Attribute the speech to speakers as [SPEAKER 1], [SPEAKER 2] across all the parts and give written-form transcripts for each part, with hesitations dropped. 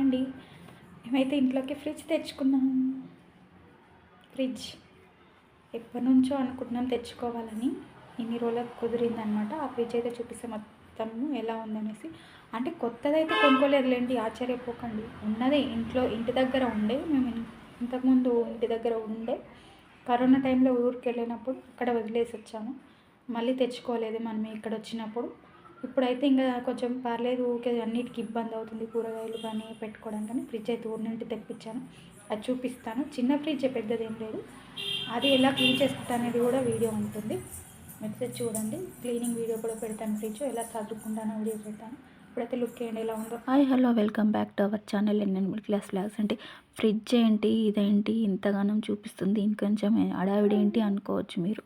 [SPEAKER 1] అండి. మేమైతే ఇంట్లోకి ఫ్రిడ్జ్ తెచ్చుకున్నాం. ఫ్రిడ్జ్ ఎప్పటినుంచో అనుకుంటున్నాం తెచ్చుకోవాలని. ఇన్ని రోజులకు కుదిరిందనమాట. ఆ ఫ్రిడ్జ్ అయితే చూపిస్తే మొత్తము ఎలా ఉందనేసి. అంటే కొత్తదైతే కొనుక్కోలేదులేండి, ఆశ్చర్యపోకండి. ఉన్నదే ఇంటి దగ్గర ఉండే. మేము ఇంతకుముందు ఇంటి దగ్గర ఉండే కరోనా టైంలో ఊరికి వెళ్ళినప్పుడు అక్కడ వదిలేసి వచ్చాము. మళ్ళీ తెచ్చుకోలేదు మనం ఇక్కడ వచ్చినప్పుడు. ఇప్పుడైతే ఇంకా కొంచెం పర్లేదు, ఊరికే అన్నిటికీ ఇబ్బంది అవుతుంది కూరగాయలు కానీ పెట్టుకోవడానికి. కానీ ఫ్రిడ్జ్ అయితే ఊరి నుండి తెప్పించాను, అది చూపిస్తాను. చిన్న ఫ్రిడ్జ్, పెద్దది ఏం లేదు. అది ఎలా క్లీన్ చేసుకుంటా అనేది కూడా వీడియో ఉంటుంది, మెసేజ్ చూడండి. క్లీనింగ్ వీడియో కూడా పెడతాను, ఫ్రిడ్జ్ ఎలా సర్దుకుంటానో వీడియో పెడతాను. ఇప్పుడైతే లుక్ చేయండి ఎలా ఉందో.
[SPEAKER 2] Hi hello welcome back to our channel NN middle class vlogs. అంటే ఫ్రిడ్జ్ ఏంటి ఇదేంటి ఇంతగానం చూపిస్తుంది, ఇంకొంచెం అడావిడి ఏంటి అనుకోవచ్చు మీరు.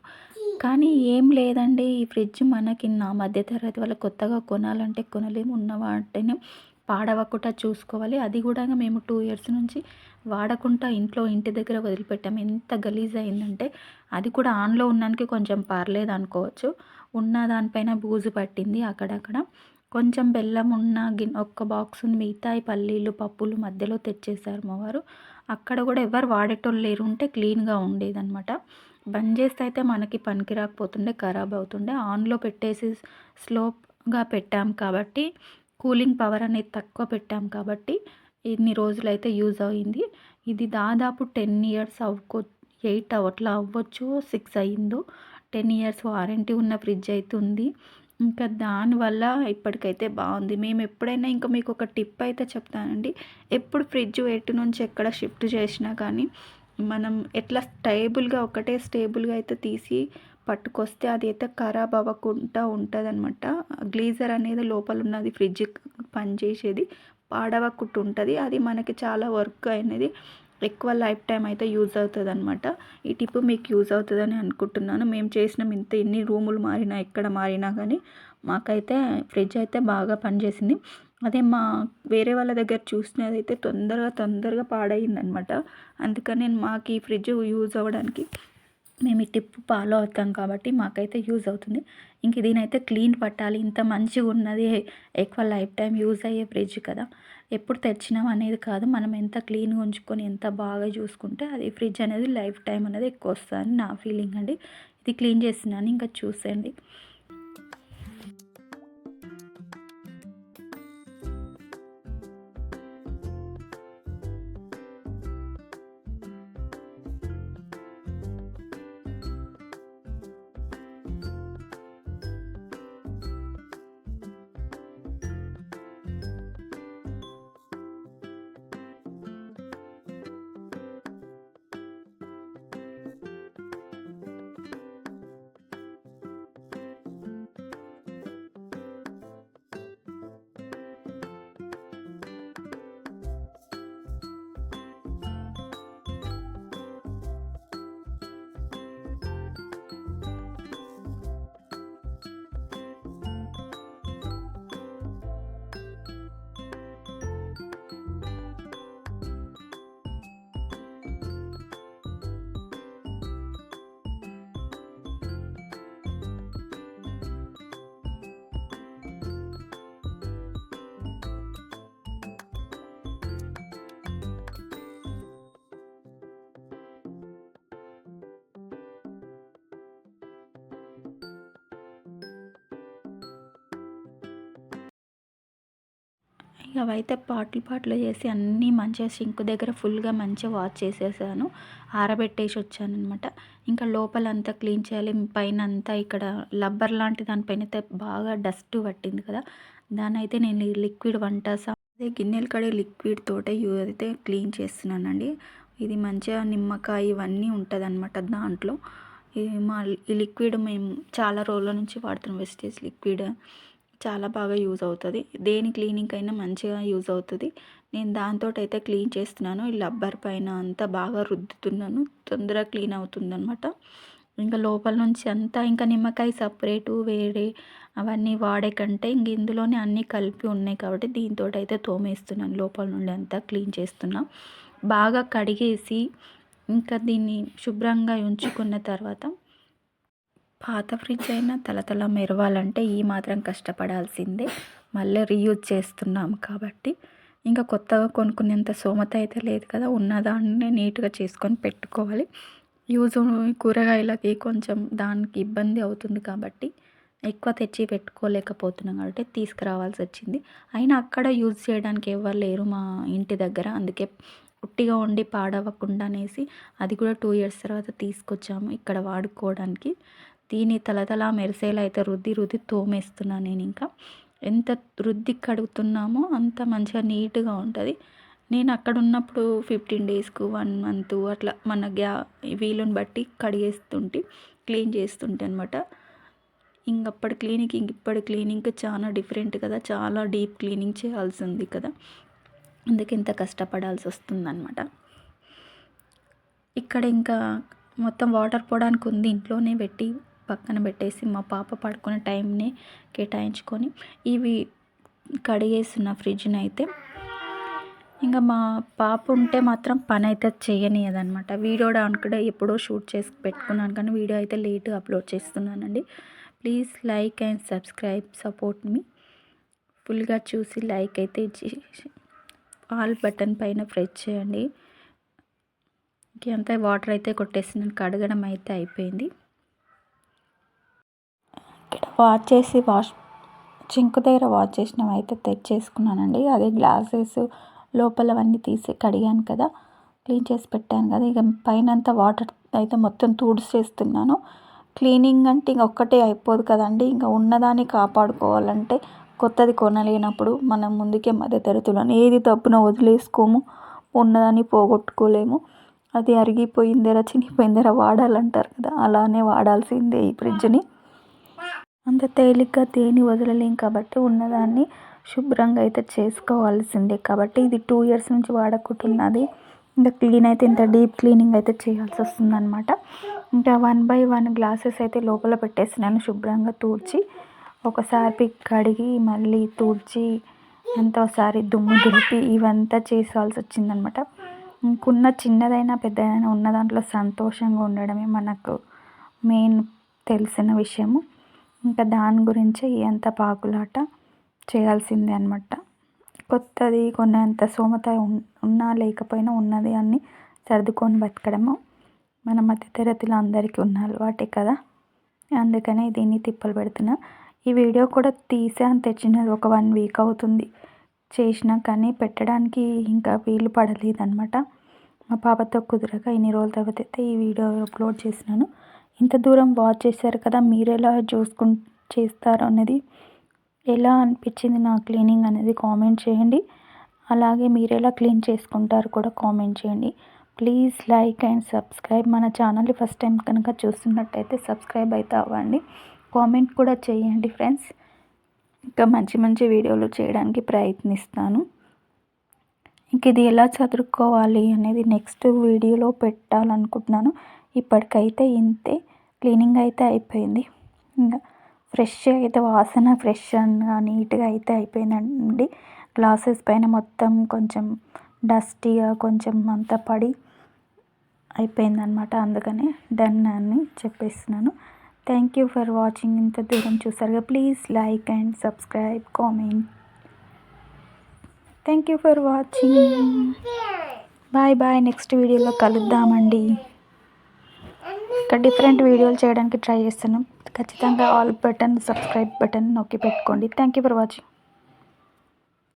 [SPEAKER 2] కానీ ఏం లేదండి, ఈ ఫ్రిడ్జ్ మనకి నా మధ్యతరగతి వల్ల కొత్తగా కొనాలంటే కొనలేము. ఉన్న వాటిని పాడవకుండా చూసుకోవాలి. అది కూడా మేము 2 ఇయర్స్ నుంచి వాడకుండా ఇంటి దగ్గర వదిలిపెట్టాము. ఎంత గలీజ్ అయిందంటే అది కూడా ఆన్లో ఉన్నానికి కొంచెం పర్లేదు అనుకోవచ్చు. ఉన్న దానిపైన బూజు పట్టింది అక్కడక్కడ. కొంచెం బెల్లం ఉన్న ఒక్క బాక్స్ ఉంది, మిగతా ఈ పల్లీలు పప్పులు మధ్యలో తెచ్చేసారు మా వారు. అక్కడ కూడా ఎవరు వాడేటోళ్ళు లేరు, ఉంటే క్లీన్గా ఉండేదన్నమాట. బంద్ చేస్తే అయితే మనకి పనికి రాకపోతుండే, ఖరాబ్ అవుతుండే. ఆన్లో పెట్టేసి స్లోగా పెట్టాం కాబట్టి, కూలింగ్ పవర్ అనేది తక్కువ పెట్టాం కాబట్టి ఇన్ని రోజులైతే యూజ్ అయింది. ఇది దాదాపు 10 ఇయర్స్ 8 అట్లా అవ్వచ్చు, 6 అయ్యిందో. 10 ఇయర్స్ వారంటీ ఉన్న ఫ్రిడ్జ్ అయితే ఉంది. ఇంకా దానివల్ల ఇప్పటికైతే బాగుంది. మేము ఎప్పుడైనా ఇంకా మీకు ఒక టిప్ అయితే చెప్తానండి. ఎప్పుడు ఫ్రిడ్జ్ ఎటు నుంచి ఎక్కడ షిఫ్ట్ చేసినా కానీ మనం ఎట్లా ఒకటే స్టేబుల్గా అయితే తీసి పట్టుకొస్తే అది అయితే ఖరాబ్ అవ్వకుండా ఉంటుందన్నమాట. గ్లీజర్ అనేది లోపల ఉన్నది ఫ్రిడ్జ్ పనిచేసేది పాడవకుండా ఉంటుంది. అది మనకి చాలా వర్క్ అనేది ఎక్కువ లైఫ్ టైం అయితే యూజ్ అవుతుంది అనమాట. ఈ టిప్ మీకు యూజ్ అవుతుందని అనుకుంటున్నాను. మేము చేసినాం, ఎన్ని రూములు మారినా ఎక్కడ మారినా కానీ మాకైతే ఫ్రిడ్జ్ అయితే బాగా పనిచేసింది. అదే వేరే వాళ్ళ దగ్గర చూసినదైతే తొందరగా పాడైందనమాట. అందుకని మాకు ఈ ఫ్రిడ్జ్ యూజ్ అవ్వడానికి మేము ఈ టిప్ ఫాలో అవుతాం కాబట్టి మాకైతే యూజ్ అవుతుంది. ఇంక దీనైతే క్లీన్ పట్టాలి. ఇంత మంచిగా ఉన్నది, ఎక్కువ లైఫ్ టైం యూజ్ అయ్యే ఫ్రిడ్జ్ కదా. ఎప్పుడు తెచ్చినాం అనేది కాదు, మనం ఎంత క్లీన్గా ఉంచుకొని ఎంత బాగా చూసుకుంటే అది ఫ్రిడ్జ్ అనేది లైఫ్ టైం అనేది ఎక్కువ వస్తుందని నా ఫీలింగ్ అండి. ఇది క్లీన్ చేస్తున్నాను, ఇంకా చూసేయండి. ఇక అవైతే పాటలు చేసి అన్నీ మంచిగా సింక్ దగ్గర ఫుల్గా మంచిగా వాష్ చేసేసాను, ఆరబెట్టేసి వచ్చానమాట. ఇంకా లోపలంతా క్లీన్ చేయాలి. పైన అంతా ఇక్కడ లబ్బర్ లాంటి దానిపైన అయితే బాగా డస్ట్ పట్టింది కదా, దాన్ని అయితే నేను లిక్విడ్ అదే గిన్నెల కడే లిక్విడ్ తోటే అయితే క్లీన్ చేస్తున్నానండి. ఇది మంచిగా నిమ్మకాయ ఇవన్నీ ఉంటుంది అనమాట దాంట్లో. ఈ లిక్విడ్ మేము చాలా రోజుల నుంచి వాడుతున్నాం, వెస్టేజ్ లిక్విడ్ చాలా బాగా యూజ్ అవుతుంది. దేని క్లీనింగ్ అయినా మంచిగా యూజ్ అవుతుంది. నేను దాంతో అయితే క్లీన్ చేస్తున్నాను. ఈ రబ్బర్ పైన అంతా బాగా రుద్దుతున్నాను, తొందరగా క్లీన్ అవుతుందన్నమాట. ఇంకా లోపల నుంచి అంతా ఇంకా నిమ్మకాయ సపరేటు వేరే అవన్నీ వాడే కంటే ఇంక ఇందులోనే అన్నీ కలిపి ఉన్నాయి కాబట్టి దీంతో అయితే తోమేస్తున్నాను. లోపల నుండి అంతా క్లీన్ చేస్తున్నా. బాగా కడిగేసి ఇంకా దీన్ని శుభ్రంగా ఉంచుకున్న తర్వాత, పాత ఫ్రిడ్జ్ అయినా తలతల మెరవాలంటే ఈ మాత్రం కష్టపడాల్సిందే. మళ్ళీ రీయూజ్ చేస్తున్నాం కాబట్టి ఇంకా కొత్తగా కొనుక్కునేంత స్తోమత అయితే లేదు కదా, ఉన్నదాన్ని నీట్గా చేసుకొని పెట్టుకోవాలి. కూరగాయలకి కొంచెం దానికి ఇబ్బంది అవుతుంది కాబట్టి ఎక్కువ తెచ్చి పెట్టుకోలేకపోతున్నాం కాబట్టి తీసుకురావాల్సి వచ్చింది. అయినా అక్కడ యూజ్ చేయడానికి ఎవరు లేరు మా ఇంటి దగ్గర, అందుకే ఉట్టిగా వండి పాడవకుండా అనేసి అది కూడా 2 ఇయర్స్ తర్వాత తీసుకొచ్చాము ఇక్కడ వాడుకోవడానికి. దీన్ని తలతలా మెరిసేలా అయితే రుద్ది రుద్ది తోమేస్తున్నాను నేను. ఇంకా ఎంత రుద్ది కడుగుతున్నామో అంత మంచిగా నీట్గా ఉంటుంది. నేను అక్కడ ఉన్నప్పుడు 15 డేస్కు 1 మంత్ అట్లా మన వీలుని బట్టి కడిగేస్తుంటే క్లీన్ చేస్తుంటే అనమాట. ఇంకప్పటి క్లీనింగ్ ఇప్పటి క్లీనింగ్ చాలా డిఫరెంట్ కదా, చాలా డీప్ క్లీనింగ్ చేయాల్సి ఉంది కదా, అందుకే ఇంత కష్టపడాల్సి వస్తుందన్నమాట. ఇక్కడ ఇంకా మొత్తం వాటర్ పోవడానికి ఉంది, ఇంట్లోనే పెట్టి పక్కన పెట్టేసి మా పాప పడుకునే టైంని కేటాయించుకొని ఇవి కడిగేస్తున్న ఫ్రిడ్జ్ని అయితే. ఇంకా మా పాప ఉంటే మాత్రం పని అయితే చేయనియదనమాట. వీడియో కూడా ఎప్పుడో షూట్ చేసి పెట్టుకున్నాను కానీ వీడియో అయితే లేట్గా అప్లోడ్ చేస్తున్నానండి. Please like and subscribe, support మీ. ఫుల్గా చూసి లైక్ అయితే ఆల్ బటన్ పైన ప్రెస్ చేయండి. ఇంకంతా వాటర్ అయితే కొట్టేస్తున్నాను, కడగడం అయితే అయిపోయింది. ఇక్కడ చింకు దగ్గర వాష్ చేసినవి అయితే తెచ్చేసుకున్నానండి. అదే గ్లాసెస్ లోపలవన్నీ తీసి కడిగాను కదా, క్లీన్ చేసి పెట్టాను కదా. ఇక పైన అంతా వాటర్ అయితే మొత్తం తుడిచేస్తున్నాను. క్లీనింగ్ అంటే ఇంక ఒక్కటే అయిపోదు కదండి, ఇంకా ఉన్నదాన్ని కాపాడుకోవాలంటే కొత్తది కొనలేనప్పుడు మనం ముందుకే మధ్యతరగతిలోనే ఏది తప్పున వదిలేసుకోము, ఉన్నదాన్ని పోగొట్టుకోలేము. అది అరిగిపోయిందేరా చినిగిపోయిందేరా వాడాలంటారు కదా, అలానే వాడాల్సిందే ఈ ఫ్రిడ్జ్ని. అంత తేలిగ్గా దేని వదలలేం కాబట్టి ఉన్నదాన్ని శుభ్రంగా అయితే చేసుకోవాల్సిందే. కాబట్టి ఇది 2 ఇయర్స్ నుంచి వాడకుంటున్నది. ఇంకా క్లీన్ అయితే ఇంత డీప్ క్లీనింగ్ అయితే చేయాల్సి వస్తుందన్నమాట. ఇంకా 1 by 1 గ్లాసెస్ అయితే లోపల పెట్టేసినాను శుభ్రంగా తూడ్చి. ఒకసారి కడిగి మళ్ళీ తూడ్చి ఒకసారి దుమ్ము దులిపి ఇవంతా చేసాల్సి వచ్చిందనమాట. ఇంకున్న చిన్నదైనా పెద్దదైనా ఉన్న దాంట్లో సంతోషంగా ఉండడమే మనకు మెయిన్ తెలిసిన విషయము. ఇంకా దాని గురించి ఎంత పాకులాట చేయాల్సిందే అనమాట. కొత్తది కొనేంత స్తోమత ఉన్నా లేకపోయినా ఉన్నది అన్ని సర్దుకొని బతకడము మన మధ్యతరగతిలో అందరికీ ఉన్న అలవాటే కదా, అందుకనే దీన్ని తిప్పలు పెడుతున్నా. ఈ వీడియో కూడా తీసాను, తెచ్చినది ఒక 1 వీక్ అవుతుంది చేసినా, కానీ పెట్టడానికి ఇంకా వీలు పడలేదన్నమాట. మా పాపతో కుదరక ఇన్ని రోజుల తర్వాత అయితే ఈ వీడియో అప్లోడ్ చేసినాను. ఇంత దూరం వాచ్ చేశారు కదా, మీరు ఎలా చేస్తారు అనేది, ఎలా అనిపించింది నా క్లీనింగ్ అనేది కామెంట్ చేయండి. అలాగే మీరు ఎలా క్లీన్ చేసుకుంటారు కూడా కామెంట్ చేయండి. Please like and subscribe. మన ఛానల్ని ఫస్ట్ టైం కనుక చూస్తున్నట్టయితే సబ్స్క్రైబ్ అయితే అవ్వండి, కామెంట్ కూడా చేయండి ఫ్రెండ్స్. ఇంకా మంచి మంచి వీడియోలు చేయడానికి ప్రయత్నిస్తాను. ఇంక ఇది ఎలా చదువుకోవాలి అనేది నెక్స్ట్ వీడియోలో పెట్టాలనుకుంటున్నాను. ఇప్పటికైతే ఇంతే, క్లీనింగ్ అయితే అయిపోయింది. ఇంకా ఫ్రెష్ అయితే వాసన ఫ్రెష్గా నీట్గా అయితే అయిపోయిందండి. గ్లాసెస్ పైన మొత్తం కొంచెం డస్టీగా కొంచెం అంతా పడి అయిపోయిందనమాట, అందుకనే డన్ అని చెప్పేస్తున్నాను. Thank you for watching. ఇంత దూరం చూసారుగా, please like and subscribe, comment. Thank you for watching. Bye bye. Next వీడియోలో కలుద్దామండి. ఇంకా డిఫరెంట్ వీడియోలు చేయడానికి ట్రై చేస్తాను. ఖచ్చితంగా ఆల్ బటన్ సబ్స్క్రైబ్ బటన్ నొక్కి పెట్టుకోండి. Thank you for watching.